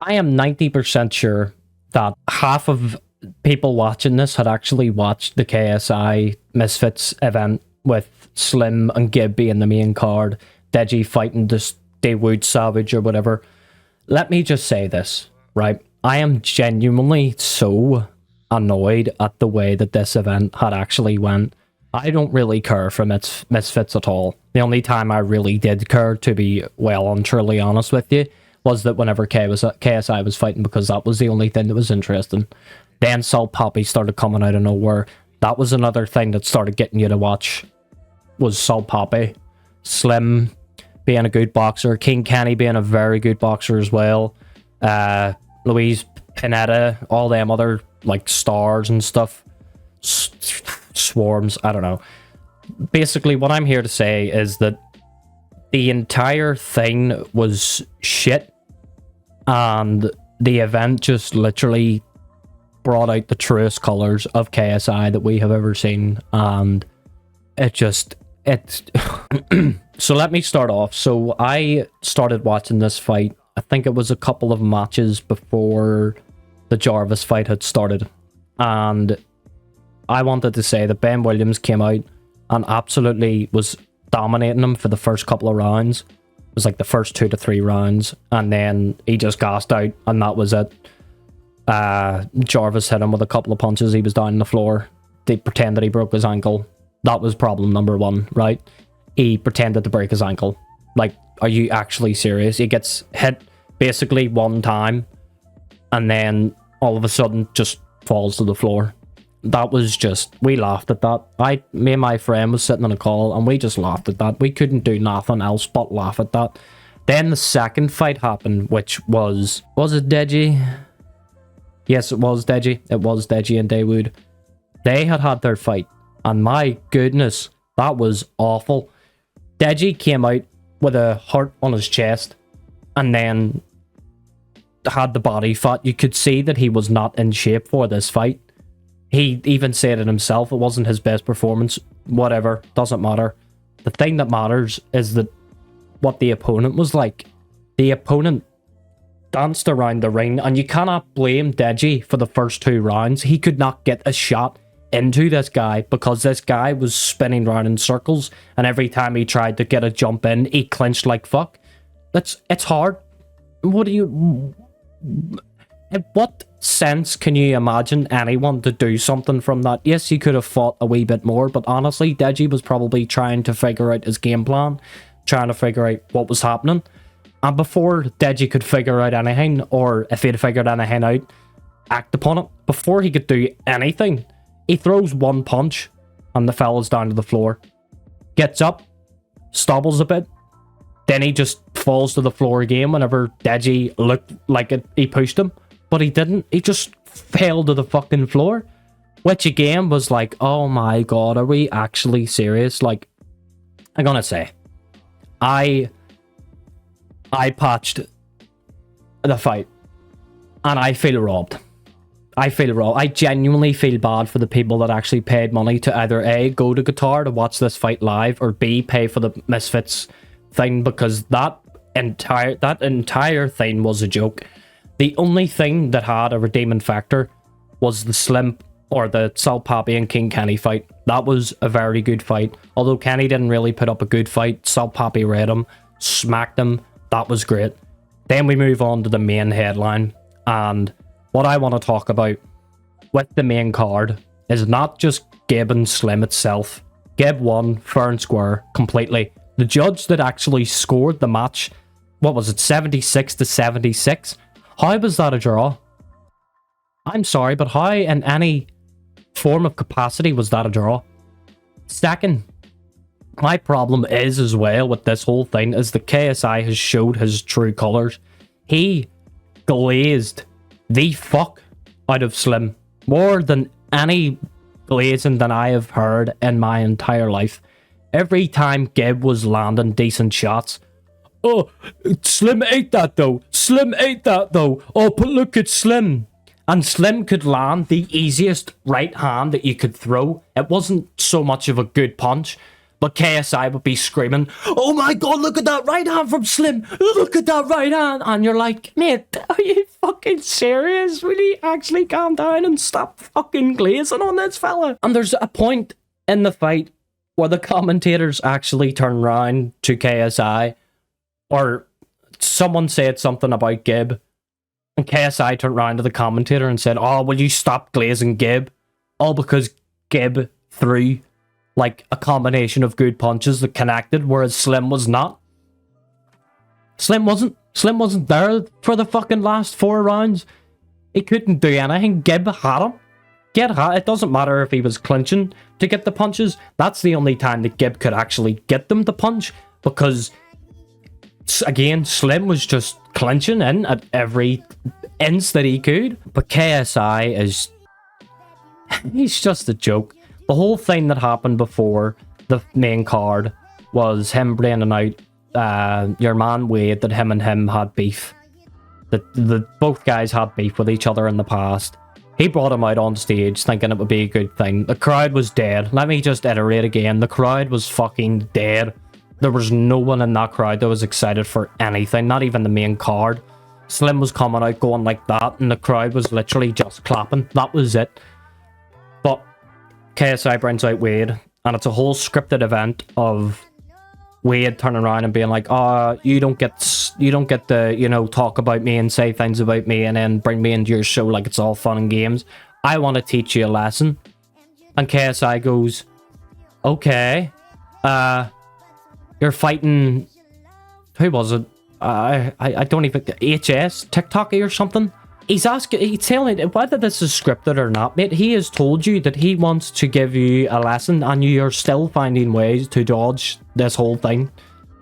I am 90% sure that half of people watching this had actually watched the KSI Misfits event with Slim and Gib being the main card, Deji fighting this Dewood Savage or whatever. Let me just say this, right? I am genuinely so annoyed at the way that this event had actually went. I don't really care for Misfits at all. The only time I really did care, to be well and truly honest with you, was that whenever KSI was fighting, because that was the only thing that was interesting. Then Salt Poppy started coming out of nowhere. That was another thing that started getting you to watch, was Salt Poppy. Slim being a good boxer. King Kenny being a very good boxer as well. Luis Pineda, all them other like stars and stuff. Swarms, I don't know. Basically, what I'm here to say is that the entire thing was shit. And the event just literally brought out the truest colors of KSI that we have ever seen. And so let me start off. So I started watching this fight, I think it was a couple of matches before the Jarvis fight had started. And I wanted to say that Ben Williams came out and absolutely was dominating him for the first couple of rounds. It was like the first 2 to 3 rounds, and then he just gassed out, and that was it. Jarvis hit him with a couple of punches. He was down on the floor. They pretended he broke his ankle. That was problem number one, right? He pretended to break his ankle. Like, are you actually serious? He gets hit basically one time, and then all of a sudden just falls to the floor. That was just, we laughed at that. Me and my friend was sitting on a call and we just laughed at that. We couldn't do nothing else but laugh at that. Then the second fight happened, which was it Deji? Yes, it was Deji. It was Deji and Dewood. They had their fight, and my goodness, that was awful. Deji came out with a hurt on his chest and then had the body fat. You could see that he was not in shape for this fight. He even said it himself, it wasn't his best performance. Whatever, doesn't matter. The thing that matters is that what the opponent was like. The opponent danced around the ring, and you cannot blame Deji for the first 2 rounds. He could not get a shot into this guy because this guy was spinning around in circles, and every time he tried to get a jump in, he clinched like fuck. It's hard. In what sense can you imagine anyone to do something from that? Yes, he could have fought a wee bit more, but honestly, Deji was probably trying to figure out his game plan, trying to figure out what was happening. And before Deji could figure out anything, or if he'd figured anything out, act upon it. Before he could do anything, he throws one punch and the fella's down to the floor. Gets up, stumbles a bit, then he just falls to the floor again whenever Deji looked like he pushed him. But he didn't. He just fell to the fucking floor. Which again was like, oh my god, are we actually serious? Like, I'm gonna say, I patched the fight, and I feel robbed. I genuinely feel bad for the people that actually paid money to either A, go to Qatar to watch this fight live, or B, pay for the Misfits thing, because that entire thing was a joke. The only thing that had a redeeming factor was the Slim, or the Salt Poppy and King Kenny fight. That was a very good fight. Although Kenny didn't really put up a good fight, Salt Poppy read him, smacked him. That was great. Then we move on to the main headline. And what I want to talk about with the main card is not just Gib and Slim itself. Gib won fair and square completely. The judge that actually scored the match, what was it, 76 to 76? How was that a draw? I'm sorry, but how in any form of capacity was that a draw? Second, my problem is as well with this whole thing is that KSI has showed his true colours. He glazed the fuck out of Slim. More than any glazing that I have heard in my entire life. Every time Gib was landing decent shots, oh, Slim ate that though. Slim ate that though. Oh, but look at Slim. And Slim could land the easiest right hand that you could throw. It wasn't so much of a good punch, but KSI would be screaming, oh my god, look at that right hand from Slim. Look at that right hand. And you're like, mate, are you fucking serious? Will you actually calm down and stop fucking glazing on this fella? And there's a point in the fight where the commentators actually turn around to KSI, or someone said something about Gib, and KSI turned around to the commentator and said, "Oh, will you stop glazing Gib?" All because Gib threw like a combination of good punches that connected, whereas Slim was not. Slim wasn't there for the fucking last 4 rounds. He couldn't do anything. Gib had him. It doesn't matter if he was clinching to get the punches. That's the only time that Gib could actually get them to punch, because again, Slim was just clinching in at every inch that he could. But KSI is... he's just a joke. The whole thing that happened before the main card was him bringing out your man Wade, that him and him had beef. That both guys had beef with each other in the past. He brought him out on stage thinking it would be a good thing. The crowd was dead. Let me just iterate again. The crowd was fucking dead. There was no one in that crowd that was excited for anything, not even the main card. Slim was coming out going like that, and the crowd was literally just clapping. That was it. But KSI brings out Wade, and it's a whole scripted event of Wade turning around and being like, "Oh, you don't get to, you know, talk about me and say things about me and then bring me into your show like it's all fun and games. I want to teach you a lesson." And KSI goes, "Okay, you're fighting, who was it? I don't even, HS, TikToky or something?" He's telling whether this is scripted or not, mate. He has told you that he wants to give you a lesson, and you are still finding ways to dodge this whole thing.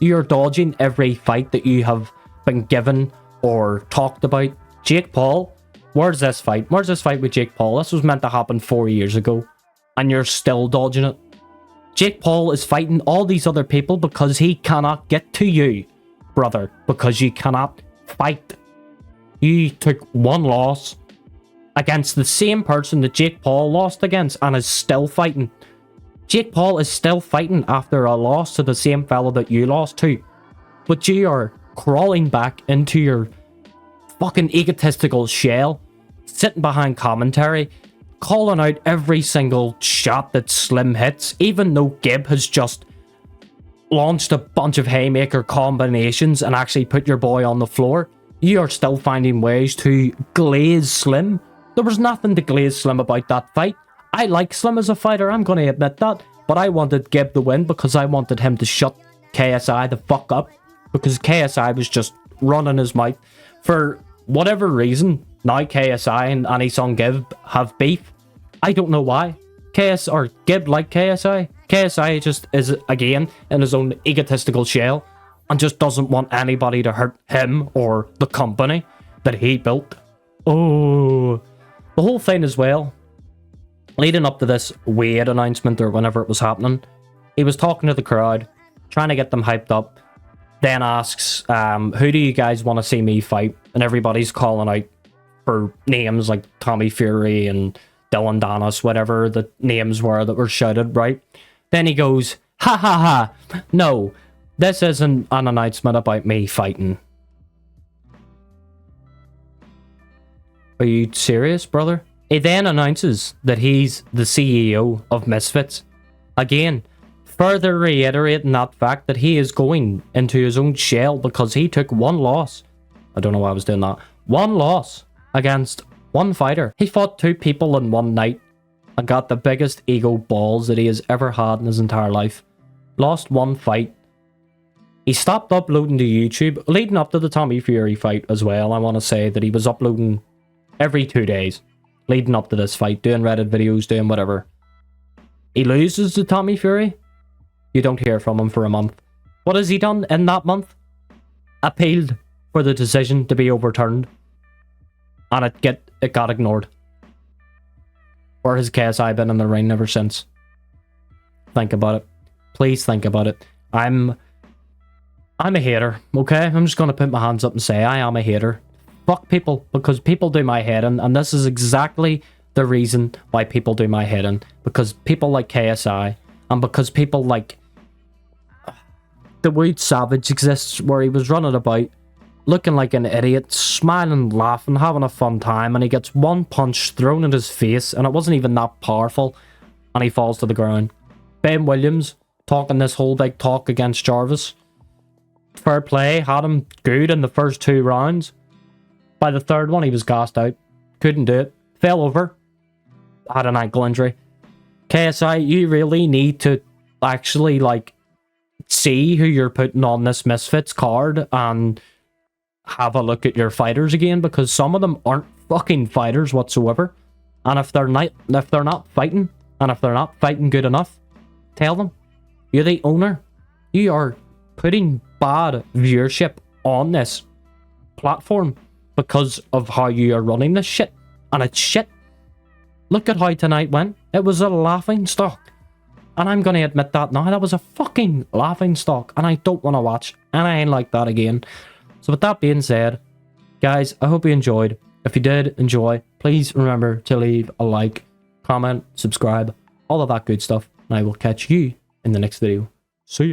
You're dodging every fight that you have been given or talked about. Jake Paul, where's this fight? Where's this fight with Jake Paul? This was meant to happen 4 years ago, and you're still dodging it. Jake Paul is fighting all these other people because he cannot get to you, brother, because you cannot fight. You took 1 loss against the same person that Jake Paul lost against and is still fighting. Jake Paul is still fighting after a loss to the same fellow that you lost to. But you are crawling back into your fucking egotistical shell, sitting behind commentary, calling out every single shot that Slim hits, even though Gib has just launched a bunch of haymaker combinations and actually put your boy on the floor. You are still finding ways to glaze Slim. There was nothing to glaze Slim about that fight. I like Slim as a fighter, I'm going to admit that. But I wanted Gib to win because I wanted him to shut KSI the fuck up. Because KSI was just running his mouth. For whatever reason, now KSI and Anisong Gib have beef. I don't know why. Gib like KSI. KSI just is, again, in his own egotistical shell, and just doesn't want anybody to hurt him or the company that he built. Oh, the whole thing as well, leading up to this Wade announcement or whenever it was happening, he was talking to the crowd, trying to get them hyped up, then asks, who do you guys want to see me fight? And everybody's calling out for names like Tommy Fury and Dylan Danis, whatever the names were that were shouted, right? Then he goes, "Ha ha ha, no, this isn't an announcement about me fighting." Are you serious, brother? He then announces that he's the CEO of Misfits. Again, further reiterating that fact that he is going into his own shell because he took 1 loss. I don't know why I was doing that. 1 loss against 1 fighter. He fought 2 people in 1 night and got the biggest ego balls that he has ever had in his entire life. Lost 1 fight. He stopped uploading to YouTube, leading up to the Tommy Fury fight as well. I want to say that he was uploading every 2 days, leading up to this fight, doing Reddit videos, doing whatever. He loses to Tommy Fury. You don't hear from him for a month. What has he done in that month? Appealed for the decision to be overturned. And it got ignored. Where has KSI been in the ring ever since? Think about it. Please think about it. I'm a hater, okay? I'm just gonna put my hands up and say I am a hater. Fuck people, because people do my head in, and this is exactly the reason why people do my head in. Because people like KSI, and because people like Dewood Savage exists, where he was running about looking like an idiot, smiling, laughing, having a fun time, and he gets one punch thrown in his face, and it wasn't even that powerful, and he falls to the ground. Ben Williams, talking this whole big talk against Jarvis. Fair play, had him good in the first 2 rounds. By the third one, he was gassed out. Couldn't do it. Fell over. Had an ankle injury. KSI, you really need to actually, like, see who you're putting on this Misfits card and have a look at your fighters again, because some of them aren't fucking fighters whatsoever. And if they're not fighting, and if they're not fighting good enough, tell them. You're the owner. You are putting bad viewership on this platform because of how you are running this shit. And it's shit. Look at how tonight went. It was a laughing stock. And I'm going to admit that now. That was a fucking laughing stock. And I don't want to watch anything like that again. So with that being said, guys, I hope you enjoyed. If you did enjoy, please remember to leave a like, comment, subscribe, all of that good stuff. And I will catch you in the next video. See ya.